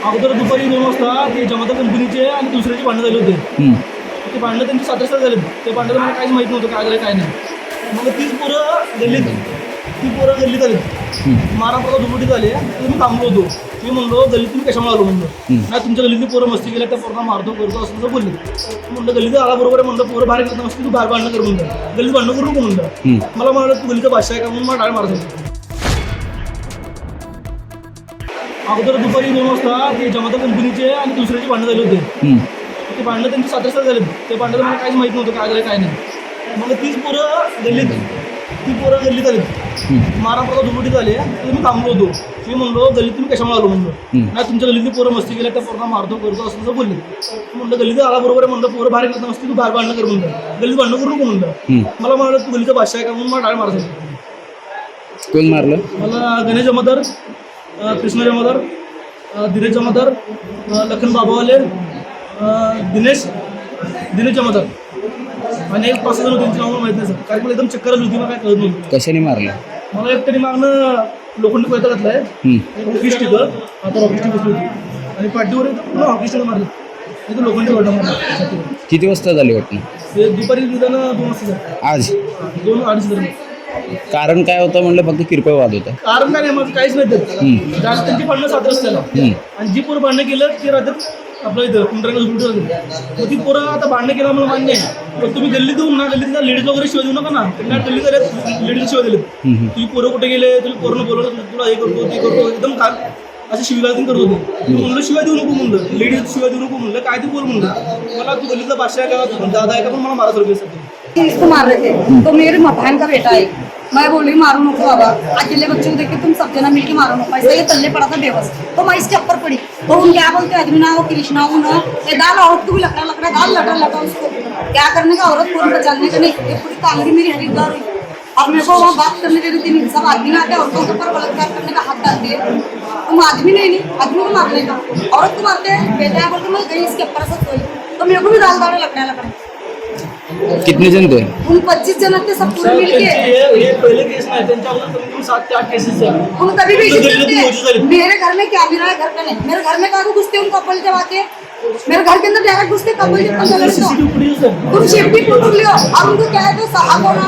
अगोदर दुपारी 2 वाजता ते जमाता कंपनीचे आणि दुसऱ्याचे भांडणं झाले होते. ते भांडणं त्यांची 7 झाले. ते भांडणं मला काहीच माहीत नव्हतं काय झालं काय नाही. मग ती पोरं गल्लीत आली. मारामारा दुपटी झाली. तर मी थांबलो होतो. मी म्हणलो गल्लीत तुम्ही कशामुळे आलो म्हणलं. नाही तुमच्या गल्लीतली पोरं मस्ती केल्या त्या पोरांना मारतो करतो असं बोलले. म्हणलं गल्लीत आला बरोबर आहे म्हणलं पोरं बाहेर करत मस्ती तू बाहेर भांडणं कर म्हणलं. गल्लीत भांडणं करू नको म्हणलं. मला म्हणाल तू गल्लीचं भाषा आहे का म्हणून मला डाळ मारतो. अगोदर दुपारी 2 वाजता ते जमाता कंपनीचे आणि दुसऱ्याचे भांडणं झाले होते. ते भांडणं त्यांची 7 झाले. ते भांडणं मला काहीच माहीत नव्हतं काय झालं काय नाही. मग तीच पोरं गल्लीत आली. मारामारा दुपटी झाली. तर मी थांबलो होतो. मी म्हणलो गल्लीत तुम्ही कशामुळे आलो म्हणलं. नाही तुमच्या गल्लीतली पोरं मस्ती केल्या त्या पोरांना मारतो करतो असं बोलले. म्हणलं गल्लीत आला बरोबर आहे म्हणलं पोरं बाहेर करत मस्ती तू बाहेर भांडणं कर म्हणलं. गल्लीत भांडणं करू नको म्हणलं. मला म्हणाल तू गल्लीचं भाषा आहे का म्हणून मला डाळ मारतो. कोण मारलं? मला गणेश जमादार, कृष्ण जमादार, धीरज जमादार, लखन बाबावाले, दिनेश जमादार आणि एक 5 जण होते त्यांची नाव माहिती नाही सर. कारण मला एकदम चक्कर आली होती. मला काय कळत नव्हतं. कशाने मारलं? मला एकट्याने मागणं लोखंडी पैसा घातलाय. हॉकी स्टिक आता हॉकी स्टिक बसली होती आणि पाठीवर पूर्ण हॉकी स्टिक मारली. तिथं लोखंडी वाटा मारला. किती वाजता झाली घटना? ते दुपारी निदान 2 वाजता झालं. आज 2-2:30 दरम्यान. कारण काय होतं म्हणलं? फक्त किरकोळ वाद होता. कारण काय नाही माझं काहीच नाही त्यात. जास्त त्यांची भांडणं 7 रस्त्याला आणि जी पोरं भांडणं केलं ते राहतात आपलं इथं कुंडरांना झुलटं होतं. मग ती पोरं आता भांडणं केलं मला मान्य आहे. पण तुम्ही गल्लीत देऊन ना गल्लीत लेडीज वगैरे शिवाय देऊ नका ना. त्यांना गल्लीत आले लेडीज शिवाय दिले. तुझी पोरं कुठे गेले तुझी पोरं बोलवलं तुला हे करतो ते करतो एकदम काल असे शिवीगाळी करत होते. म्हणलं शिवाय देऊ नको म्हणलं. लेडीज शिवाय देऊ नको म्हणलं. काय ते बोल म्हणलं. मला तू गल्लीतला भाषा आहे का दादा आहे का पण मला मारा सर इसको मार रहे थे तो मेरे बहन का बेटा है. मैं बोल रही मारो नको बाबा. अकेले बच्चे को देख के तुम सब जना मिलके मारो नको. ऐसे ये तल्ले पड़ा था बेबस. तो मैं इसके ऊपर पड़ी तो उन क्या बोलते आदमी ना वो कृष्णा ना ये दाल औरत को भी लकड़ा दाल लटा उसको क्या करने का औरत को बचाने का नहीं. ये पूरी कांगड़ी मेरी हरिद्वार हुई. अब मेरे को वहाँ बात करने दे रही थी. सब आदमी ना आते औरतों के ऊपर बलात्कार करने का हाथ डालते हैं. तुम आदमी नहीं आदमी को मारने का औरत को मारते हैं. बेटा बोलते मैं गई इसके ऊपर से सोई तो मेरे को भी दाल लकड़ा. कितने जण थे? उन 25 जन थे सब पूरे मिलके. हे पहिले केस नाही त्यांच्या अगोदर 7 ते 8 केसेस झाले. उन कभी भी मेरे घर में क्या मेरा घर पे नहीं. मेरे घर में कहा घुसते उन कपल जब आते मेरे घर के अंदर डायरेक्ट घुसते कपल जब तुम सेफ्टी प्रूफ लियो. और उनको क्या है तो हक होना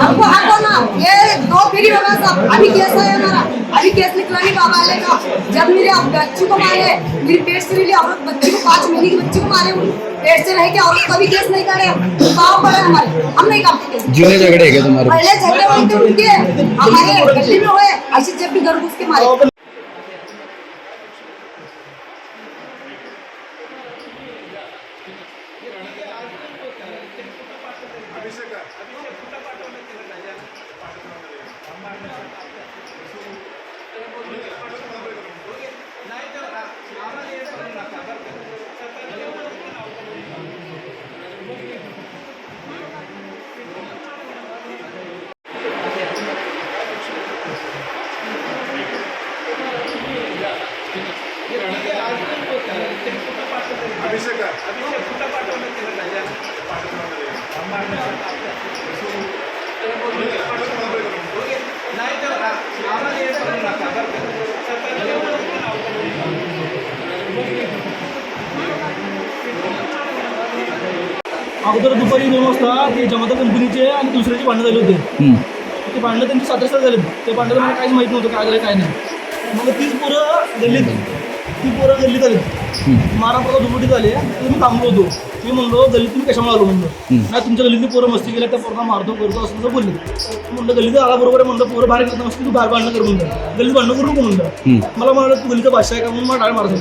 हमको हक होना. ये 2 पीढ़ी होगा सब. अभी केस है हमारा. अभी केस निकला नहीं बाबा वाले का. जब मेरे बच्ची को मारे मेरी पेट से रही औरत बच्ची को 5 महीने की बच्ची को मारे पेट से रह के औरत कभी केस नहीं करे. पाँव पड़े हमारे हम नहीं करते केस. जुने झगड़े है क्या तुम्हारे? पहले झगड़े होते उनके हमारे गली में हुए ऐसे जब भी घर घुस के मारे. अगोदर दुपारी 2 वाजता ते जमाता कंपनीचे आणि दुसऱ्याचे भांडणं झाले होते. ते भांडणं त्यांची 7 झाले. ते भांडणं मला काहीच माहीत नव्हतं काय झालं काय नाही. मग तीच पोरं गल्लीत आली. मारामारा दुपटी झाली. तर मी थांबलो होतो. मी म्हणलो गल्लीत तुम्ही कशामुळे आलो म्हणलं. नाही तुमच्या गल्लीतली पोरं मस्ती केल्या त्या पोरांना मारतो करतो असं बोलले. म्हणलं गल्लीत आला बरोबर आहे म्हणलं पोरं बाहेर करत मस्ती तू बाहेर भांडणं कर म्हणलं. गल्लीत भांडणं करू नको म्हणलं. मला म्हणाल तू गल्लीचं भाषा आहे का म्हणून मला डाळ मारतो.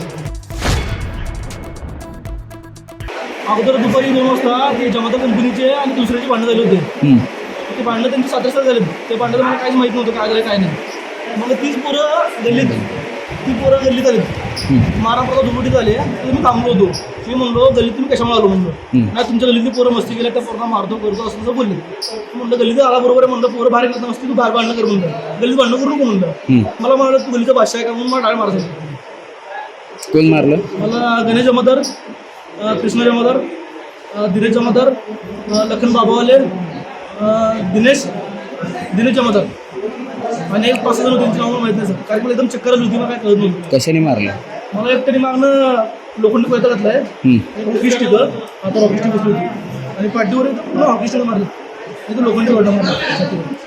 अगोदर दुपारी 2 वाजता ते जमाता कंपनीचे आणि दुसऱ्याचे भांडणं झाले होते. ते भांडणं त्यांची 7 झाले. ते भांडणं मला काहीच माहीत नव्हतं काय झालं काय नाही. मग तीच पोरं गल्लीत आली. मारामारा दुपटी झाली. तर मी थांबलो होतो. मी म्हणलो गल्लीत तुम्ही कशामुळे आलो म्हणलं. नाही तुमच्या गल्लीतली पोरं मस्ती केल्या त्या पोरांना मारतो करतो असं बोलले. म्हणलं गल्लीत आला बरोबर आहे म्हणलं पोरं बाहेर करत मस्ती तू बाहेर भांडणं कर म्हणलं. गल्लीत भांडणं करू नको म्हणलं. मला म्हणाल तू गल्लीचं भाषा आहे का म्हणून मला डाळ मारतो. कोण मारलं? मला गणेश जमादार, कृष्ण जमादार, धीरज जमादार, लखन बाबावाले, दिनेश जमादार आणि एक 5 जण होते त्यांची नाव माहिती नाही सर. कारण मला एकदम चक्कर आली होती. मला काय कळत नव्हतं. कशाने मारलं? मला एक तरी मागणं लोखंडी पैसा घातलाय हॉकी स्टिक आता हॉकी स्टिक बसली होती आणि पाठीवर पूर्ण हॉकी स्टिक मारलं तिथं लोखंडी पडलं मला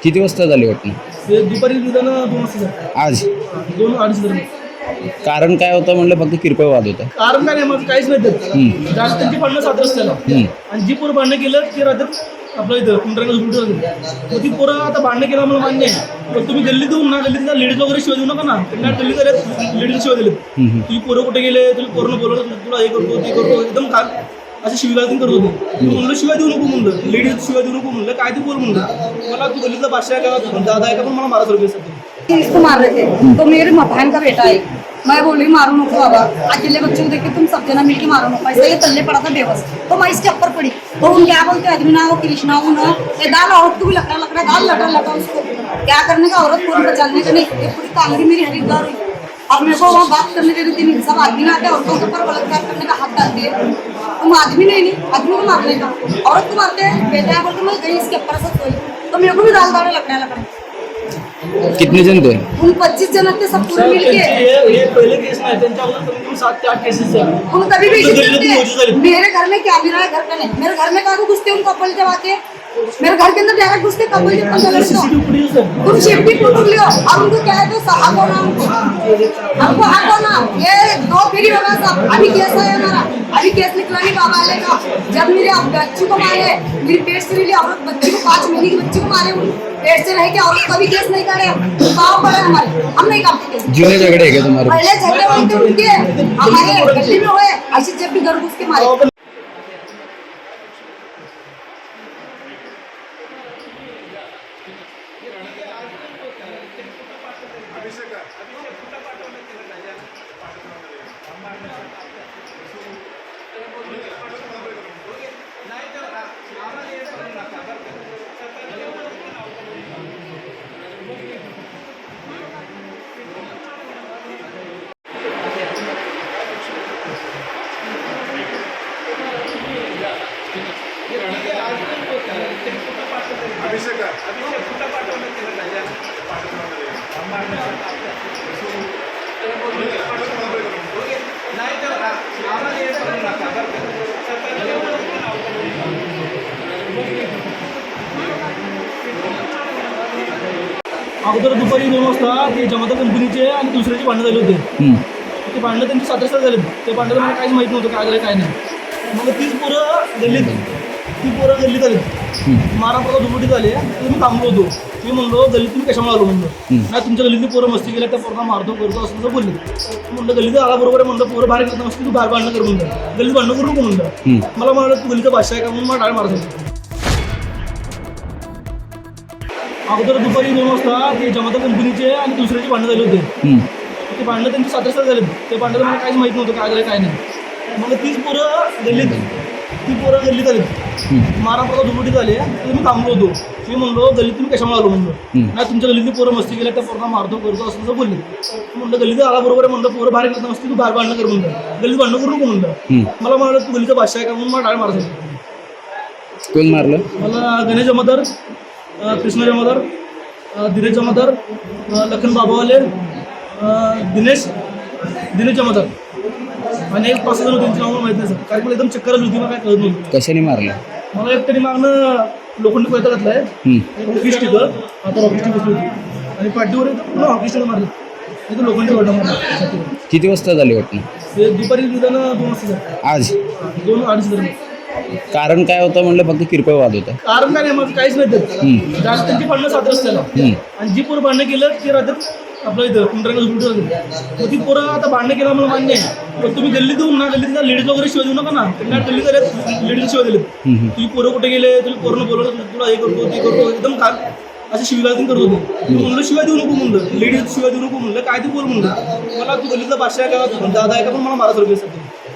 किती वाजता झाली घटना? ते दुपारी निदान 2 वाजता झालं. आज 2-2:30 दरम्यान. कारण काय होतं म्हणलं फक्त किरकोळ वाद होता. कारण काय नाही माझं काहीच नाही त्यात जास्त त्यांची भांडणं सात रस्त्याला आणि जी पोरं भांडणं केलं ते राहतात आपलं इथं कुंडरांना झुलटं मग ती पोरं आता भांडणं केलं मला मान्य आहे पण तुम्ही गल्लीत येऊन ना गल्लीत लेडीज वगैरे शिवाय देऊ नका ना त्यांना गल्लीत लेडीज शिवाय दिले तुम्ही पोरं कुठे गेले तुम्ही पोरं बोलवलं तुला हे करतो ते करतो एकदम काल असं शिवीगाळी करत होते मी म्हणलं शिवाय देऊ नको म्हणलं लेडीज शिवाय देऊ नको म्हणलं काय ते बोल म्हणलं मला तू गल्लीतला बादशाह आहे का दादा आहे का पण मला मारा सर इसको मार रहे थे तो मेरे बहन का बेटा है मैं बोली मारो नको बाबा अकेले बच्चों को देख के तुम सब जना मिलके मारो नको ऐसा ये तल्ले पड़ा था बेबस तो मैं इसके ऊपर पड़ी तो उन क्या बोलते आदमी ना वो कृष्णा हूँ ना ये दाल औरत को भी लकड़ा लकड़ा दाल लटा लटा उसको क्या करने का औरत को बचाने का नहीं ये पूरी कांगड़ी मेरी हरिद्वार हुई अब मेरे को वहाँ बात करने देती थी सब आदमी ना आते औरतों के ऊपर बलात्कार करने का हाथ डालते हैं तुम आदमी नहीं आदमी को मारने का औरत को मारते हैं बेटा है बोलते मैं गई इसके ऊपर से सोई तो मेरे को भी दाल दाल लकड़ा लकड़ा कितने जण थे? उन 25 जन थे सब पूरे मिलके हे पहिले केस नाही त्यांच्या अगोदर कमीत कमी 7 ते 8 केसेस झाले हम कभी भी तो गल्लीत मौजूद झाले. मेरे घर में क्या गिरा है घर पे नहीं मेरे घर में कहा घुसते उनको कपल जब आते मेरे घर के अंदर डायरेक्ट घुसते कपल जब लड़के सीसीटीव्ही फुटेज आहे तुम सेफ्टी टूट लियो और उनको क्या है तो हक होना हमको हक होना ये 2 पीढ़ी होगा सब अभी केस है हमारा अभी केस निकला नहीं बाबा वाले का जब मेरे बच्ची को मारे मेरी पेट से मिली औरत बच्ची को 5 महीने की बच्ची को मारे पेट से रह के औरत कभी केस नहीं करे पाव पड़े हमारे हम नहीं करते केस जुने झगड़े है क्या तुम्हारे? पहले झगड़े होते उनके हमारे गली में हुए ऐसे जब भी घर घुस के मारे अगोदर दुपारी 2 वाजता ते जमाता कंपनीचे आणि दुसऱ्याचे भांडणं झाले होते ते भांडणं त्यांची 7 रस्त्याला झाले ते भांडणं मला काहीच माहीत नव्हतं काय झालं काय नाही मग तीच पोरं गल्लीत आली मारा पोरं दुपटीत आले तर मी थांबलो होतो मी म्हणलो गल्लीत तुम्ही कशामुळे आलो म्हणलं नाही तुमच्या गल्लीतली पोरं मस्ती केल्या त्या पोरांना मारतो करतो असं तसं बोलले म्हणलं गल्लीत आला बरोबर आहे म्हणलं पोरं बाहेर घेत नसते तू बाहेर भांडणं कर म्हणलं गल्लीत भांडणं करू नको म्हणलं मला म्हणाल तू गल्लीचा बादशाह आहे का म्हणून मला डाळ मारत होती अगोदर दुपारी 2 वाजता ते जमाता कंपनीचे आणि दुसऱ्याचे भांडणं झाले होते ते भांडणं त्यांची 7 रस्त्याला झाले ते भांडणं मला काहीच माहीत नव्हतं काय झालं काय नाही मग तीच पोरं गल्लीत आली मारा पोरं दुपटीत आले तर मी थांबलो होतो मी म्हणलो गल्लीत तुम्ही कशामुळे आलो म्हणलं नाही तुमच्या गल्लीतली पोरं मस्ती केल्या त्या पोरांना मारतो करतो असं तसं बोलले म्हणलं गल्लीत आला बरोबर आहे म्हणलं पोरं बाहेर घेत नसते तू बाहेर भांडणं कर म्हणलं गल्लीत भांडणं करू नको म्हणलं मला म्हणाल तू गल्लीचा बादशाह आहे का म्हणून मला डाळ मारत होती कोण मारलं? मला गणेश जमादार कृष्णा जमादार धीरज जमादार लखन बाबावाले दिनेश जमादार आणि एक 5 जण होते त्यांची नावं माहीत नाही सर कारण मला एकदम चक्कर आली होती मला काय कळत नव्हतं कशाने मारलं? मला एक तरी मागणं लोखंडी पैसा घातलाय हॉकी स्टिक आता हॉकी स्टिक बसली होती आणि पाठीवर पूर्ण हॉकी स्टिक मारलं तिथं लोखंडी पडलं मला किती वाजता झाली घटना? ते दुपारी निदान 2 वाजता झालं. आज 2-2:30 दरम्यान. कारण काय होतं म्हणलं फक्त किरकोळ वाद होता. कारण काय नाही माझं काहीच नाही त्यात जास्त त्यांची भांडणं सात रस्त्याला आणि जी पोरं भांडणं केलं ते राहतात आपलं इथं कुंडरांना झुलटं मग ती पोरं आता भांडणं केलं मला मान्य आहे पण तुम्ही गल्लीत येऊन ना गल्लीत लेडीज वगैरे शिवाय देऊ नका ना त्यांना गल्लीत लेडीज शिवाय दिले तुम्ही पोरं कुठे गेले तुम्ही पोरं बोलवलं तुला हे करतो ते करतो एकदम काल असं शिवीगाळी करत होते मी म्हणलं शिवाय देऊ नको म्हणलं लेडीज शिवाय देऊ नको म्हणलं काय ते बोल म्हणलं मला तू गल्लीतला बादशाह आहे का दादा आहे का पण मला मारा सर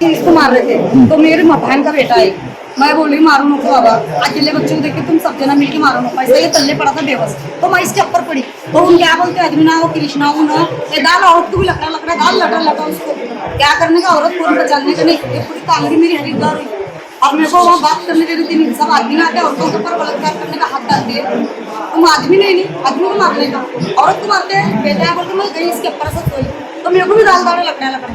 इसको मार रहे थे तो मेरे बहन का बेटा है मैं बोली मारो नको बाबा अकेले बच्चों को देख के तुम सब जना मिलके मारो नको ऐसा ये तल्ले पड़ा था बेबस तो मैं इसके ऊपर पड़ी तो उन क्या बोलते आदमी ना वो कृष्णा हूँ ना ये दाल औरत को भी लकड़ा लकड़ा दाल लटा लटा उसको क्या करने का औरत को बचाने का नहीं ये पूरी कांगड़ी मेरी हरिद्वार हुई अब मेरे को वहाँ बात करने देती थी सब आदमी ना आते औरतों के ऊपर बलात्कार करने का हाथ डालते हैं तुम आदमी नहीं आदमी को मारने का औरत को मारते हैं बेटा है बोलते मैं गई इसके ऊपर से सोई तो मेरे को भी दाल दाल लकड़ा लकड़ा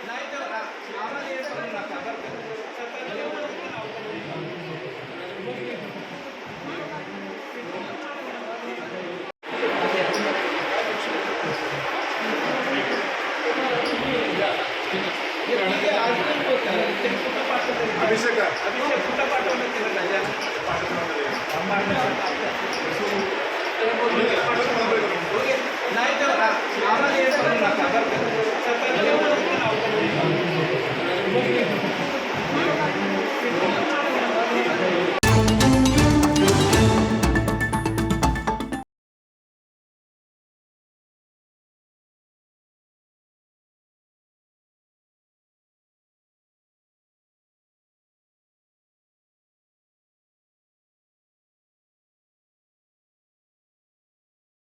नाही तर आम्हाला येणं करू नका बरं का. सरकारने एवढं अभिषेक कुठं पाठवलं केलं नाही